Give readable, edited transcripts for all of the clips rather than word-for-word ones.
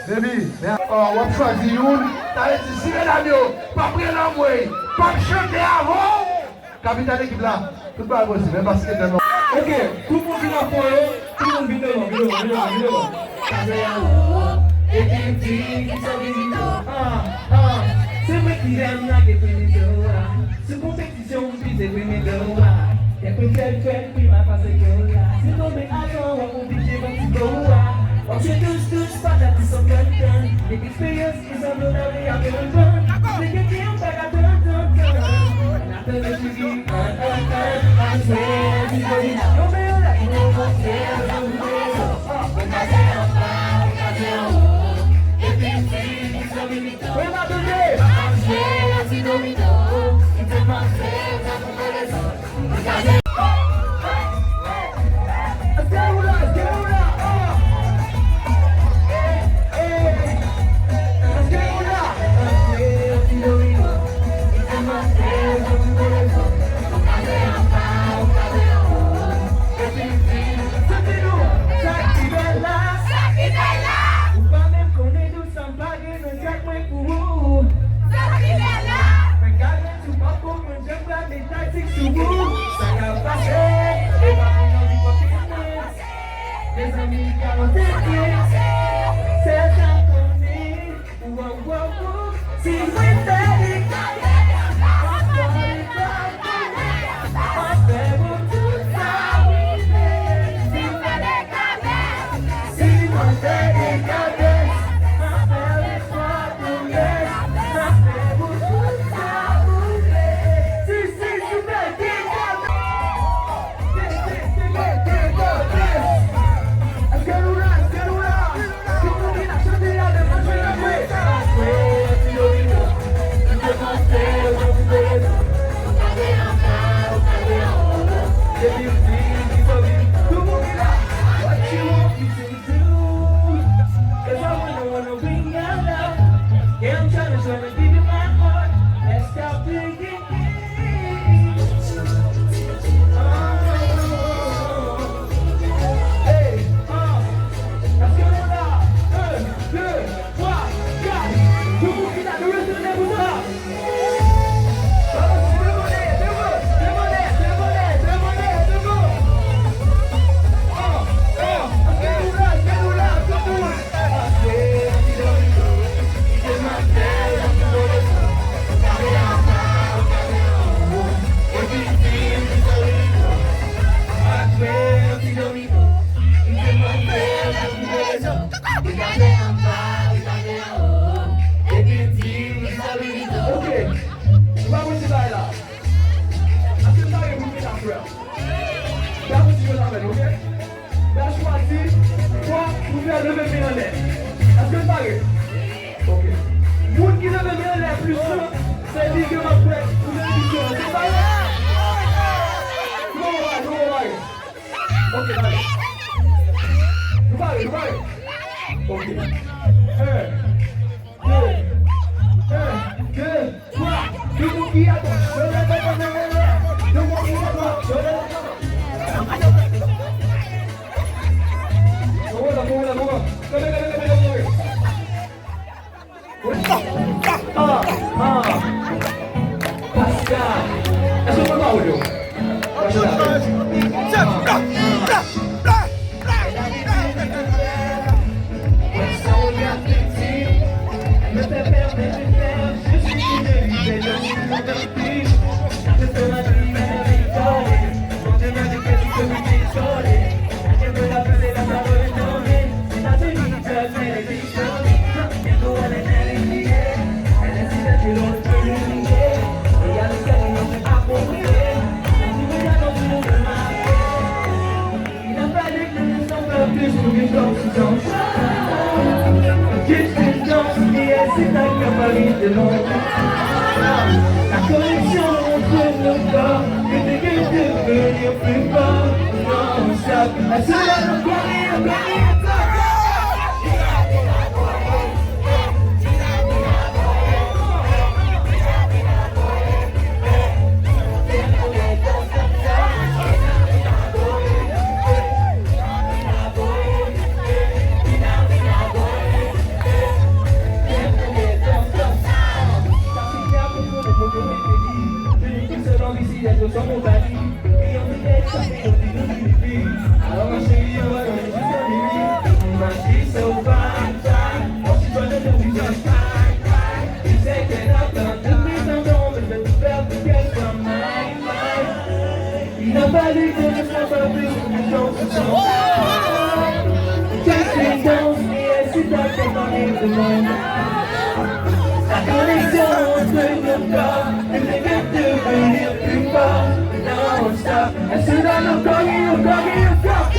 Baby, on choisit une, t'as dit si mesdames yo, pas prendre l'envoi, pas chanter avant. Capitaine équipe là, tout va possible, même parce que t'es non. Ok, tout le monde vient à fond, tout le monde vient devant. C'est moi qui aime la c'est compétition, puis c'est premier de là. Y'a plus quelqu'un qui m'a passé que là. C'est tombé à temps, on va piquer mon petit go là. On sait tous, pas d'attendre son gun. Les expériences qui sont dans la vie à le run. Les gars qui ont pas qu'à turn. And after the TV, I swear, you know me like you know what's pièces sur mon palier. Et on fait ça, on dit nous filles. Alors ma chérie, on va aller jusqu'à minuit. Ma chérie, so fine, fine. On s'y doit de nous just fine, fine. Tu sais qu'elle attend depuis longtemps, mais je vais tout faire pour qu'elle soit mine, mine. Il n'a pas dit que je serais pas plus que les gens se sentent. Qu'est-ce qu'elle danse, et elle s'est d'accord dans les demandes. La connexion entre nos corps est faite de devenir plus fort. Non, on stop. Elle se donne au corps et au corps et au corps.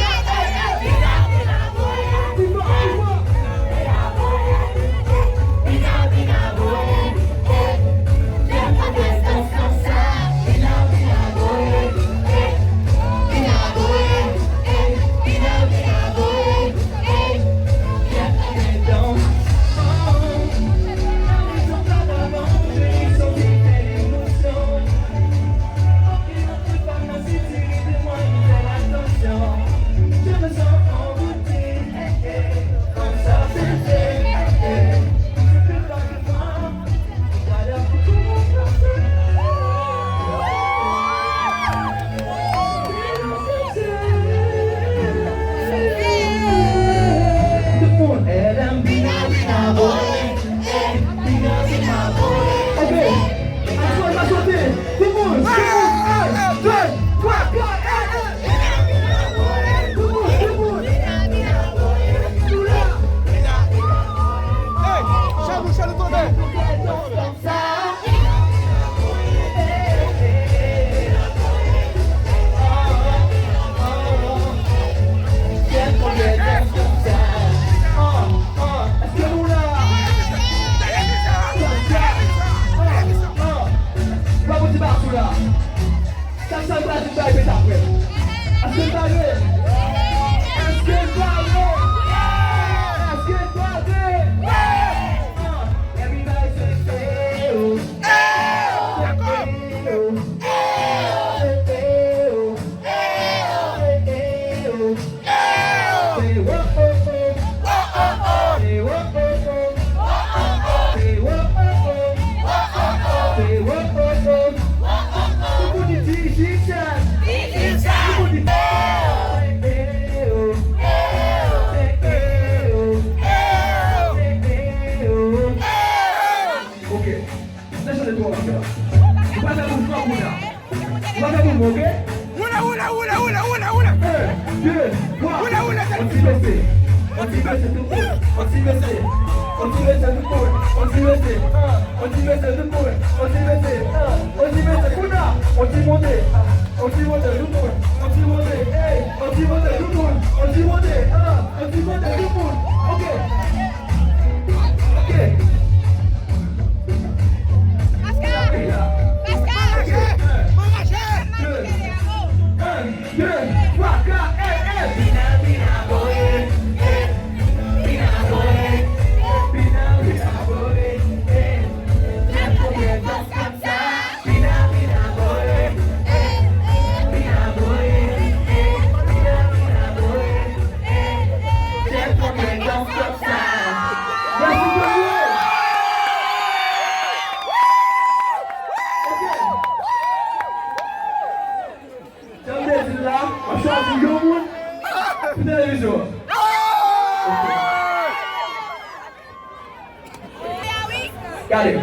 Regardez,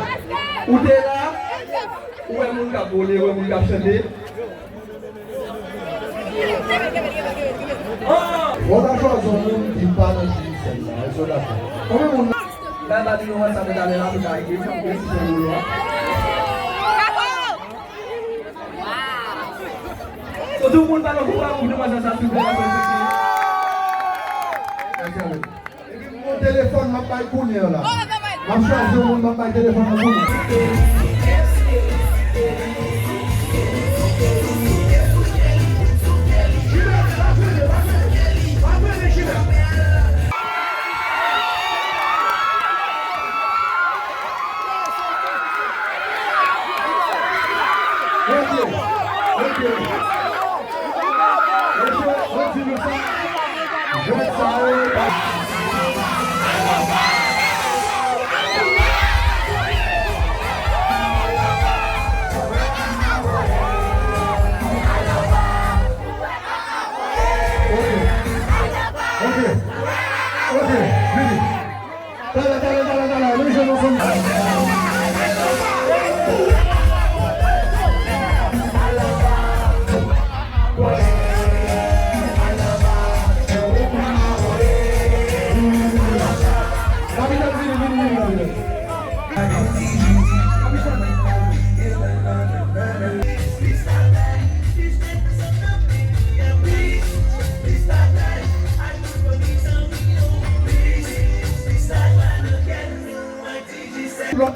où t'es là, où est mon cap volé, où est mon cap chanté. On a choisi un monde qui parle dans le système. Ils sont d'accord. Comment on a... Là, tu nous vois ça, mais d'aller là, tu vas y aller, c'est un boulot. Tout le monde va le voir, on demande ça, tout le monde mon téléphone m'a pas connu là. M'a choisi un monde m'a pas téléphone m'a connu.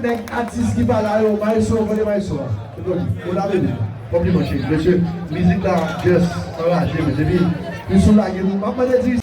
N'importe quel artiste qui va là, maestro, venez maestro. On a vu. Compliment, monsieur. Musique là, just enragé, mais j'ai vu. Ils sont là, ils m'ont pas dit.